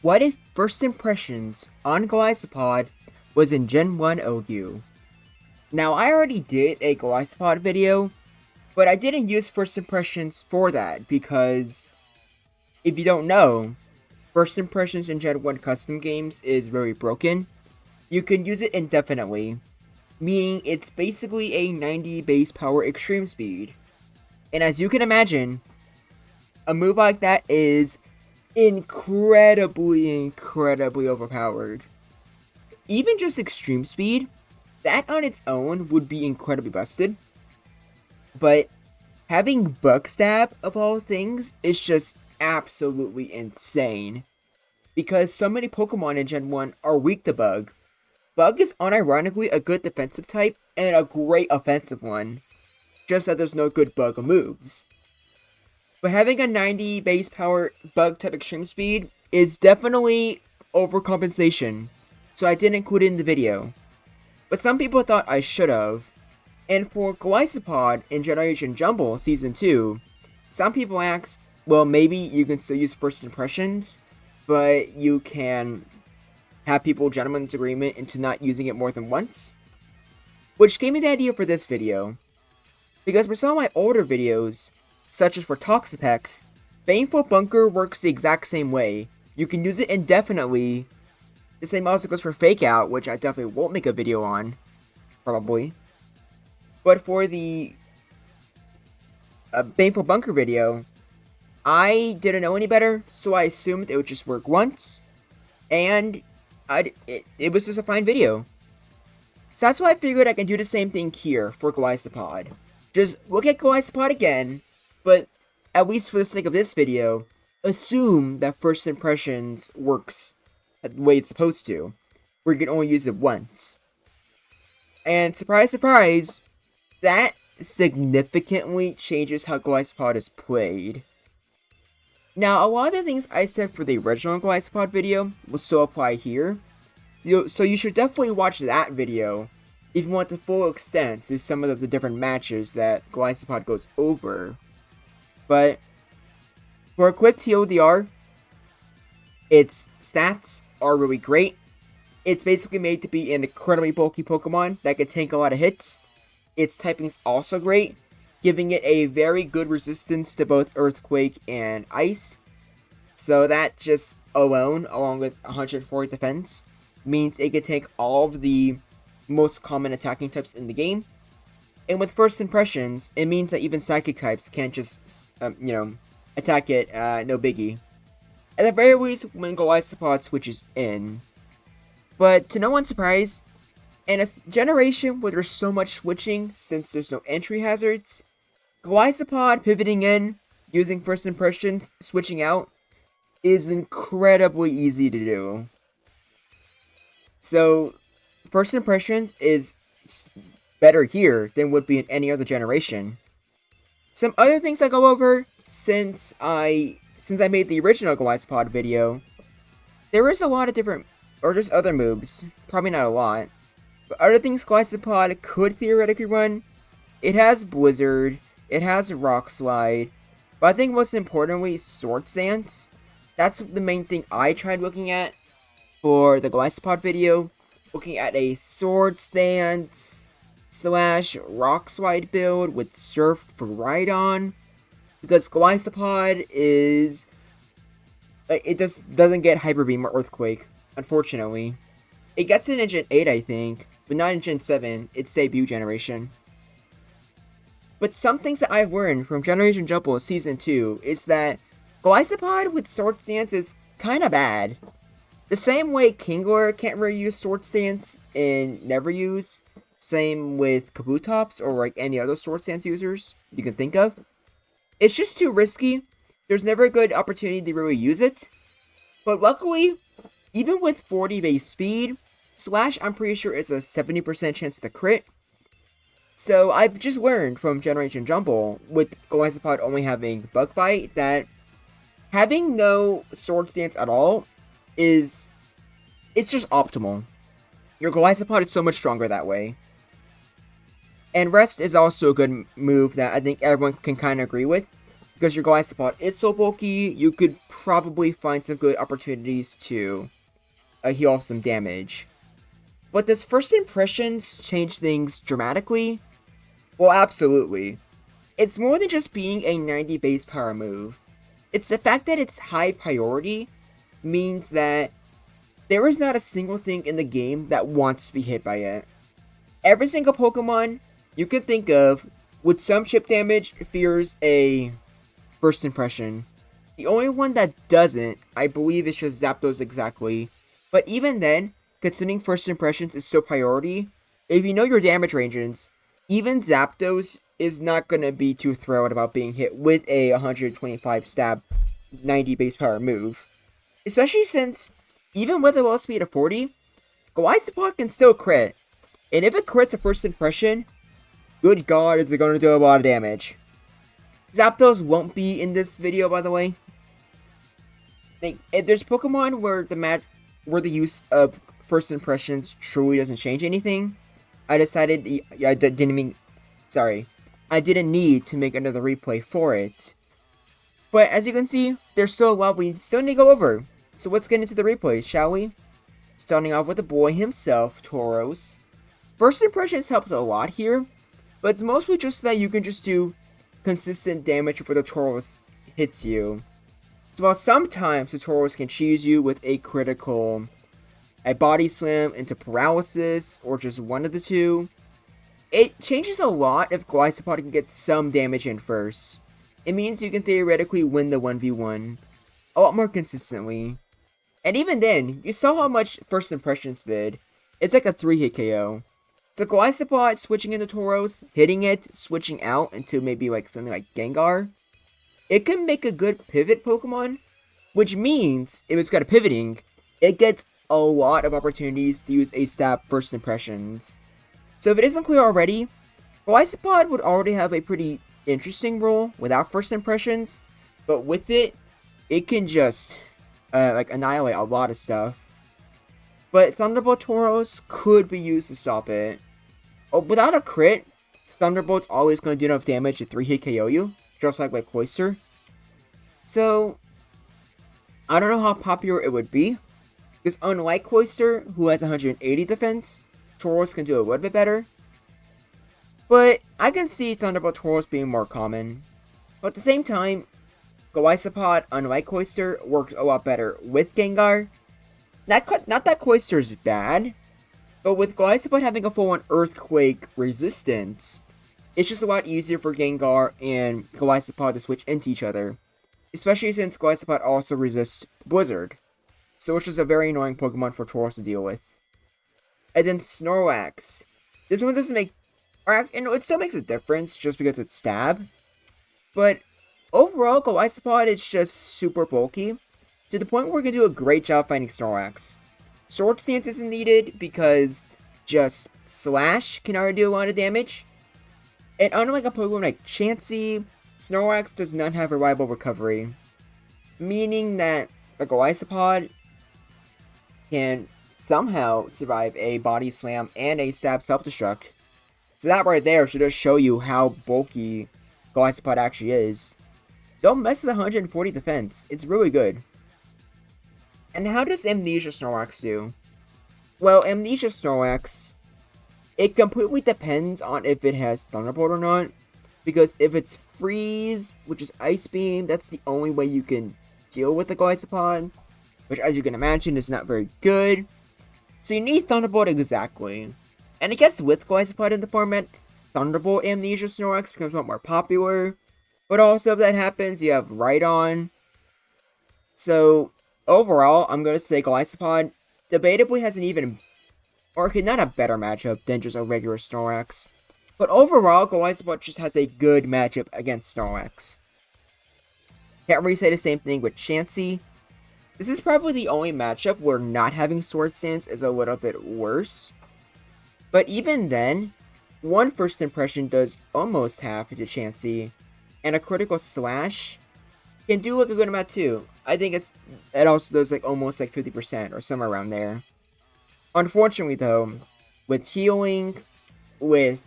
What if first impressions on Golisopod was in Gen 1 OU? Now, I already did a Golisopod video, but I didn't use first impressions for that because, if you don't know, first impressions in Gen 1 custom games is very broken. You can use it indefinitely, meaning it's basically a 90 base power extreme speed. And as you can imagine, a move like that is incredibly overpowered. Even just extreme speed, that on its own would be incredibly busted. But having Bug Stab, of all things, is just absolutely insane. Because so many Pokemon in Gen 1 are weak to Bug. Bug is unironically a good defensive type and a great offensive one. Just that there's no good Bug moves. But having a 90 base power Bug type extreme speed is definitely overcompensation. So I didn't include it in the video. But some people thought I should have. And for Golisopod in Generation Jumble Season 2, some people asked, well, maybe you can still use first impressions, but you can have people gentleman's agreement into not using it more than once. Which gave me the idea for this video. Because for some of my older videos, such as for Toxapex, Baneful Bunker works the exact same way. You can use it indefinitely. The same also goes for Fake Out, which I definitely won't make a video on. Probably. But for the Baneful Bunker video, I didn't know any better, so I assumed it would just work once. And it was just a fine video. So that's why I figured I can do the same thing here for Golisopod. Just look at Golisopod again, but at least for the sake of this video, assume that first impressions works the way it's supposed to, where you can only use it once. And surprise, surprise, that significantly changes how Golisopod is played. Now, a lot of the things I said for the original Golisopod video will still apply here, so you should definitely watch that video if you want the full extent to some of the different matches that Golisopod goes over. But for a quick TLDR, its stats are really great. It's basically made to be an incredibly bulky Pokemon that can tank a lot of hits. Its typing is also great, giving it a very good resistance to both Earthquake and Ice. So that just alone, along with 140 defense, means it can tank all of the most common attacking types in the game. And with first impressions, it means that even psychic types can't just, attack it, no biggie. At the very least, when Golisopod switches in. But to no one's surprise, in a generation where there's so much switching since there's no entry hazards, Golisopod pivoting in, using first impressions, switching out, is incredibly easy to do. So, first impressions is better here than would be in any other generation. Some other things I go over since I made the original Golisopod video, there is a lot of different, or just other moves, probably not a lot, but other things Golisopod could theoretically run. It has Blizzard, it has Rock Slide, but I think most importantly, Sword Stance. That's the main thing I tried looking at for the Golisopod video, looking at a Sword Stance / Rock Slide build with Surf for Rhydon, because Golisopod is, it just doesn't get Hyper Beam or Earthquake, unfortunately. It gets it in Gen 8, I think, but not in Gen 7, its debut generation. But some things that I've learned from Generation Jumble Season 2 is that Golisopod with Sword Stance is kinda bad. The same way Gengar can't really use Sword Stance and never use, same with Kabutops or like any other Sword Stance users you can think of. It's just too risky. There's never a good opportunity to really use it. But luckily, even with 40 base speed, Slash I'm pretty sure it's a 70% chance to crit. So I've just learned from Generation Jumble, with Golisopod only having Bug Bite, that having no Sword Stance at all it's just optimal. Your Golisopod is so much stronger that way. And Rest is also a good move that I think everyone can kind of agree with. because your Golisopod is so bulky, you could probably find some good opportunities to heal off some damage. But does first impressions change things dramatically? Well, absolutely. It's more than just being a 90 base power move. It's the fact that it's high priority means that there is not a single thing in the game that wants to be hit by it. Every single Pokemon you can think of with some chip damage fears a first impression. The only one that doesn't, I believe, is just Zapdos exactly. But even then, considering first impressions is still priority, if you know your damage ranges, even Zapdos is not going to be too thrilled about being hit with a 125 stab 90 base power move. Especially since, even with a wall speed of 40, Golisopod can still crit. And if it crits a first impression, good god, is it going to do a lot of damage. Zapdos won't be in this video, by the way. If there's Pokemon where the use of first impressions truly doesn't change anything, I decided I didn't need to make another replay for it. But as you can see, there's still a lot we still need to go over. So let's get into the replays, shall we? Starting off with the boy himself, Tauros. First impressions helps a lot here, but it's mostly just that you can just do consistent damage before the Tauros hits you. So while sometimes the Tauros can cheese you with a critical body slam into paralysis, or just one of the two, it changes a lot if Golisopod can get some damage in first. It means you can theoretically win the 1v1 a lot more consistently. And even then, you saw how much first impressions did. It's like a 3-hit KO. So Golisopod switching into Tauros, hitting it, switching out into maybe like something like Gengar, it can make a good pivot Pokemon, which means if it's got a pivoting, it gets a lot of opportunities to use A-stab first impressions. So if it isn't clear already, Golisopod would already have a pretty interesting role without first impressions, but with it, it can just annihilate a lot of stuff. But Thunderbolt Tauros could be used to stop it. Without a crit, Thunderbolt's always going to do enough damage to 3-hit KO you, just like with Cloyster. So, I don't know how popular it would be, because unlike Cloyster, who has 180 defense, Tauros can do a little bit better. But I can see Thunderbolt Tauros being more common. But at the same time, Golisopod, unlike Cloyster, works a lot better with Gengar. Not that Cloyster is bad, but with Golisopod having a full-on Earthquake resistance, it's just a lot easier for Gengar and Golisopod to switch into each other. Especially since Golisopod also resists Blizzard. So it's just a very annoying Pokemon for Tauros to deal with. And then Snorlax. This one doesn't make... it still makes a difference just because it's stab. But overall, Golisopod is just super bulky, to the point where we can do a great job fighting Snorlax. Sword Stance isn't needed because just Slash can already do a lot of damage. And unlike a Pokemon like Chansey, Snorlax does not have reliable recovery. Meaning that a Golisopod can somehow survive a Body Slam and a Stab Self-Destruct. So that right there should just show you how bulky Golisopod actually is. Don't mess with 140 defense, it's really good. And how does Amnesia Snorlax do? Well, Amnesia Snorlax, it completely depends on if it has Thunderbolt or not. Because if it's Freeze, which is Ice Beam, that's the only way you can deal with the Golisopod. Which, as you can imagine, is not very good. So you need Thunderbolt exactly. And I guess with Golisopod in the format, Thunderbolt Amnesia Snorlax becomes a lot more popular. But also if that happens, you have Rhydon. So overall, I'm going to say Golisopod debatably has an even, or okay, not a better matchup than just a regular Snorlax. But overall, Golisopod just has a good matchup against Snorlax. Can't really say the same thing with Chansey. This is probably the only matchup where not having Sword Stance is a little bit worse. But even then, one first impression does almost half to Chansey, and a critical slash can do like a good amount too. I think it also does like almost like 50% or somewhere around there. Unfortunately though, with healing, with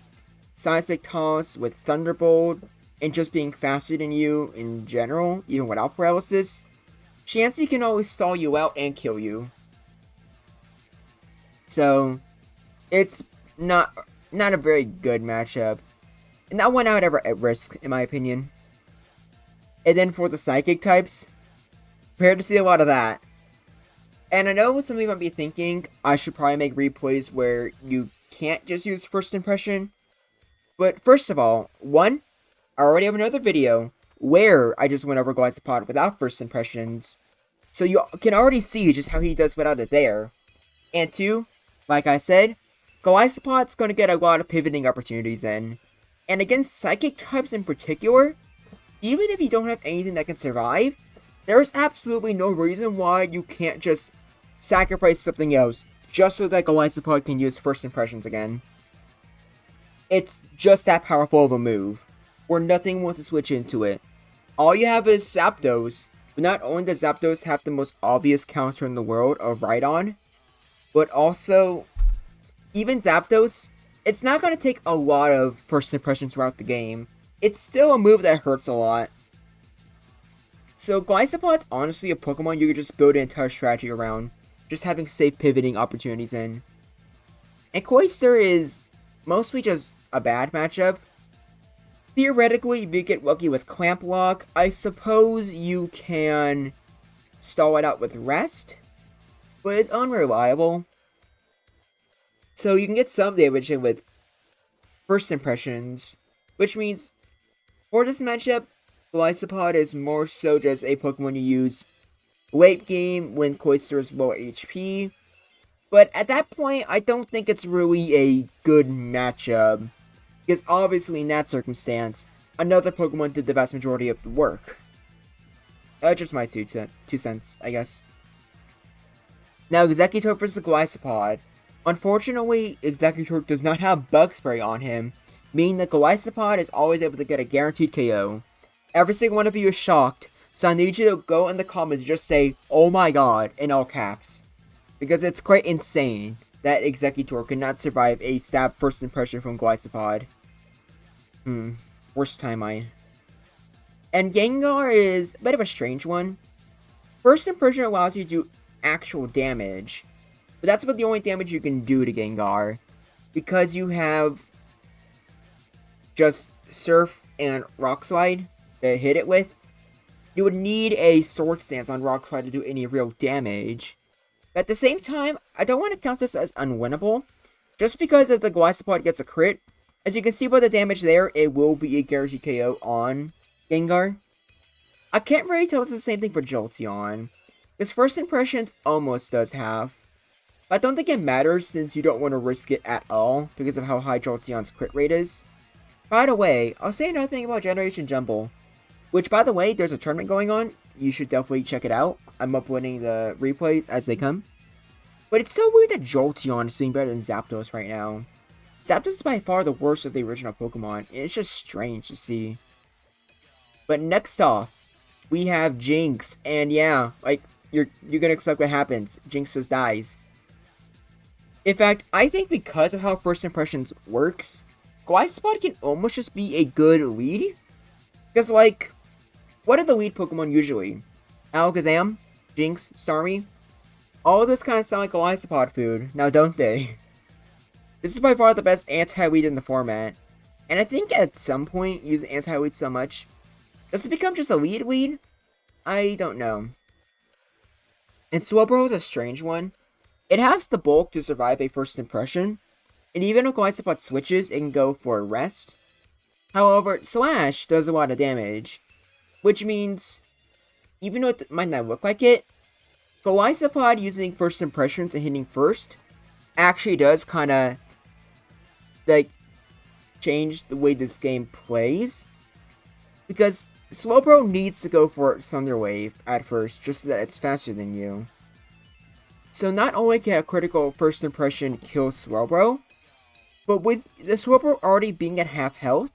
Seismic Toss, with Thunderbolt, and just being faster than you in general, even without paralysis, Chansey can always stall you out and kill you. So, it's not a very good matchup. And not one I would ever at risk, in my opinion. And then for the Psychic types, prepare to see a lot of that. And I know some of you might be thinking, I should probably make replays where you can't just use First Impression. But first of all, one, I already have another video where I just went over Golisopod without First Impressions. So you can already see just how he does without it there. And two, like I said, Golisopod's going to get a lot of pivoting opportunities in. And against Psychic types in particular, even if you don't have anything that can survive, there's absolutely no reason why you can't just sacrifice something else just so that Golisopod can use First Impressions again. It's just that powerful of a move, where nothing wants to switch into it. All you have is Zapdos, but not only does Zapdos have the most obvious counter in the world of Rhydon, but also, even Zapdos, it's not going to take a lot of First Impressions throughout the game. It's still a move that hurts a lot. So Golisopod's honestly a Pokemon you could just build an entire strategy around, just having safe pivoting opportunities in. And Cloyster is mostly just a bad matchup. Theoretically, if you get lucky with Clamp Lock, I suppose you can stall it out with Rest, but it's unreliable. So you can get some damage in with First Impressions, which means for this matchup, Golisopod is more so just a Pokemon you use late game when Cloyster is low HP. But at that point, I don't think it's really a good matchup. Because obviously in that circumstance, another Pokemon did the vast majority of the work. Just my 2 cents, I guess. Now, Exeggutor versus Golisopod. Unfortunately, Exeggutor does not have Bug Spray on him, meaning that Golisopod is always able to get a guaranteed KO. Every single one of you is shocked, so I need you to go in the comments and just say, "Oh my god," in all caps. Because it's quite insane that Exeggutor could not survive a stab First Impression from Golisopod. Worst timeline. And Gengar is a bit of a strange one. First Impression allows you to do actual damage, but that's about the only damage you can do to Gengar, because you have just Surf and Rock Slide to hit it with. You would need a Sword Stance on Rock Slide to do any real damage. But at the same time, I don't want to count this as unwinnable, just because if the Golisopod gets a crit, as you can see by the damage there, it will be a guaranteed KO on Gengar. I can't really tell if it's the same thing for Jolteon, because First Impressions almost does have. But I don't think it matters since you don't want to risk it at all, because of how high Jolteon's crit rate is. By the way, I'll say another thing about Generation Jumble, which by the way, there's a tournament going on. You should definitely check it out. I'm uploading the replays as they come. But it's so weird that Jolteon is doing better than Zapdos right now. Zapdos is by far the worst of the original Pokemon, and it's just strange to see. But next off, we have Jinx, and yeah, like, you're gonna expect what happens. Jinx just dies. In fact, I think because of how First Impressions works, Golisopod can almost just be a good lead. Because, like, what are the lead Pokemon usually? Alakazam, Jinx, Starmie? All of those kind of sound like Golisopod food, now don't they? This is by far the best anti-lead in the format. And I think at some point, using anti-lead so much, does it become just a lead? I don't know. And Slowbro is a strange one. It has the bulk to survive a First Impression, and even if Golisopod switches, it can go for Rest. However, Slash does a lot of damage, which means, even though it might not look like it, Golisopod using First Impressions and hitting first actually does kind of, like, change the way this game plays. Because Slowbro needs to go for Thunder Wave at first, just so that it's faster than you. So not only can a critical First Impression kill Slowbro, but with the Slowbro already being at half health,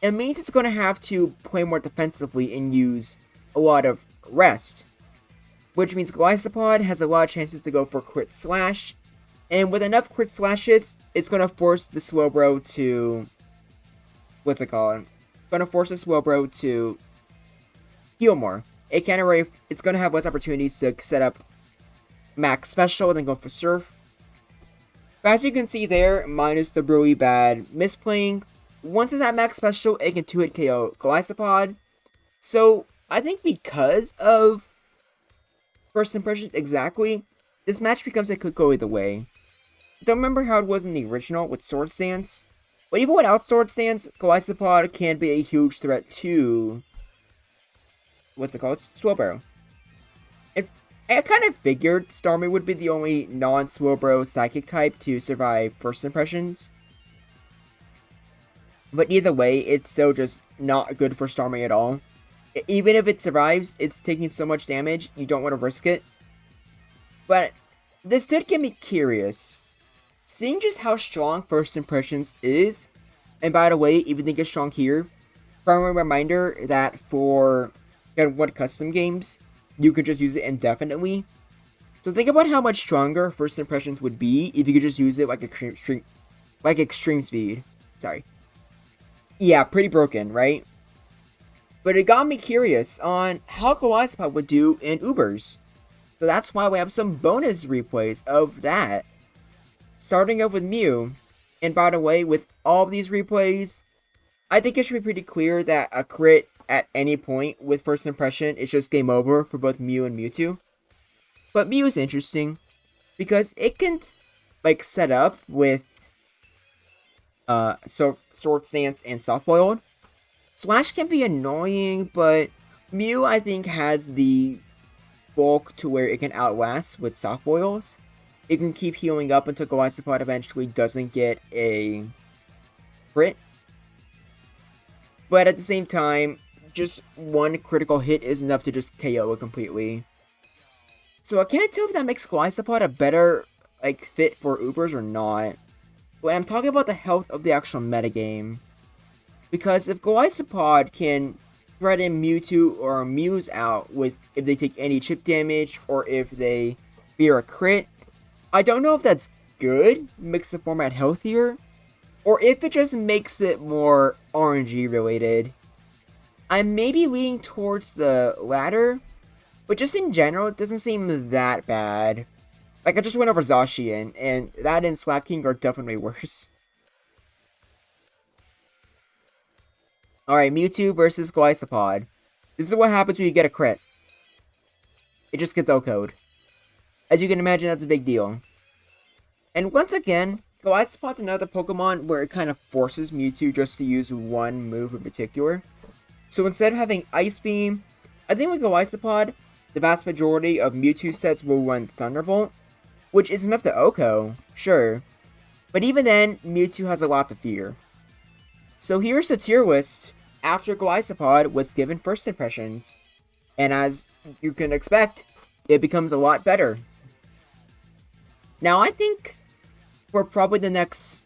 it means it's going to have to play more defensively and use a lot of Rest. Which means Golisopod has a lot of chances to go for Crit Slash, and with enough Crit Slashes, it's going to force the Slowbro to, what's it called? gonna force the Slowbro to heal more. It can already, it's gonna have less opportunities to set up max special and then go for Surf. But as you can see there, minus the really bad misplaying, once it's at max special, it can 2-hit KO Golisopod. So I think because of first impression exactly, this match becomes it could go either way. Don't remember how it was in the original with Sword Stance, but even without Sword Stance, Golisopod can be a huge threat to what's it called? Slowbro. I kind of figured Starmie would be the only non-Slowbro psychic type to survive first impressions. But either way, it's still just not good for Starmie at all. Even if it survives, it's taking so much damage, you don't want to risk it. But this did get me curious. Seeing just how strong first impressions is, and by the way, even think it's strong here, friendly reminder that for one custom games, you can just use it indefinitely. So think about how much stronger first impressions would be if you could just use it like extreme speed. Sorry. Yeah, pretty broken, right? But it got me curious on how Golisopod would do in Ubers. So that's why we have some bonus replays of that. Starting off with Mew. And by the way, with all of these replays, I think it should be pretty clear that a crit at any point with first impression is just game over for both Mew and Mewtwo. But Mew is interesting because it can like set up with Sword Stance and Soft Boiled. Slash can be annoying, but Mew I think has the bulk to where it can outlast with Soft Boils. It can keep healing up until Golisopod eventually doesn't get a crit. But at the same time, just one critical hit is enough to just KO it completely. So I can't tell if that makes Golisopod a better fit for Ubers or not. But I'm talking about the health of the actual metagame. Because if Golisopod can threaten Mewtwo or Mew's out with if they take any chip damage or if they fear a crit, I don't know if that's good, makes the format healthier, or if it just makes it more RNG related. I'm maybe leaning towards the latter, but just in general, it doesn't seem that bad. Like, I just went over Zacian, and that and Slacking are definitely worse. Alright, Mewtwo versus Golisopod. This is what happens when you get a crit. It just gets OHKO'd. As you can imagine, that's a big deal. And once again, Golisopod's another Pokemon where it kind of forces Mewtwo just to use one move in particular. So instead of having Ice Beam, I think with Golisopod, the vast majority of Mewtwo sets will run Thunderbolt, which is enough to OHKO, sure. But even then, Mewtwo has a lot to fear. So here's the tier list after Golisopod was given first impressions. And as you can expect, it becomes a lot better. Now I think for probably the next,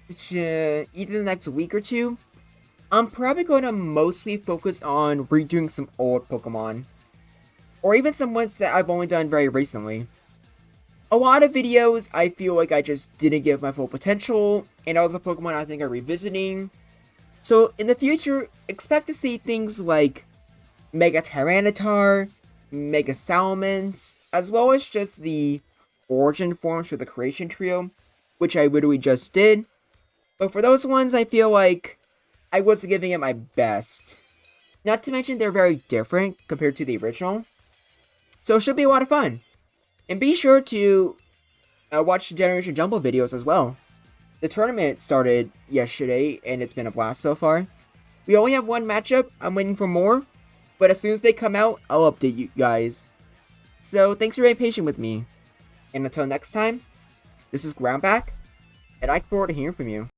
either the next week or two, I'm probably going to mostly focus on redoing some old Pokemon. Or even some ones that I've only done very recently. A lot of videos I feel like I just didn't give my full potential, and other Pokemon I think are revisiting. So in the future, expect to see things like Mega Tyranitar, Mega Salamence, as well as just the origin forms for the Creation Trio, which I literally just did. But for those ones, I feel like I wasn't giving it my best. Not to mention they're very different compared to the original. So it should be a lot of fun. And be sure to watch the Generation Jumble videos as well. The tournament started yesterday and it's been a blast so far. We only have one matchup, I'm waiting for more. But as soon as they come out, I'll update you guys. So thanks for being patient with me. And until next time, this is Groundback, and I look forward to hearing from you.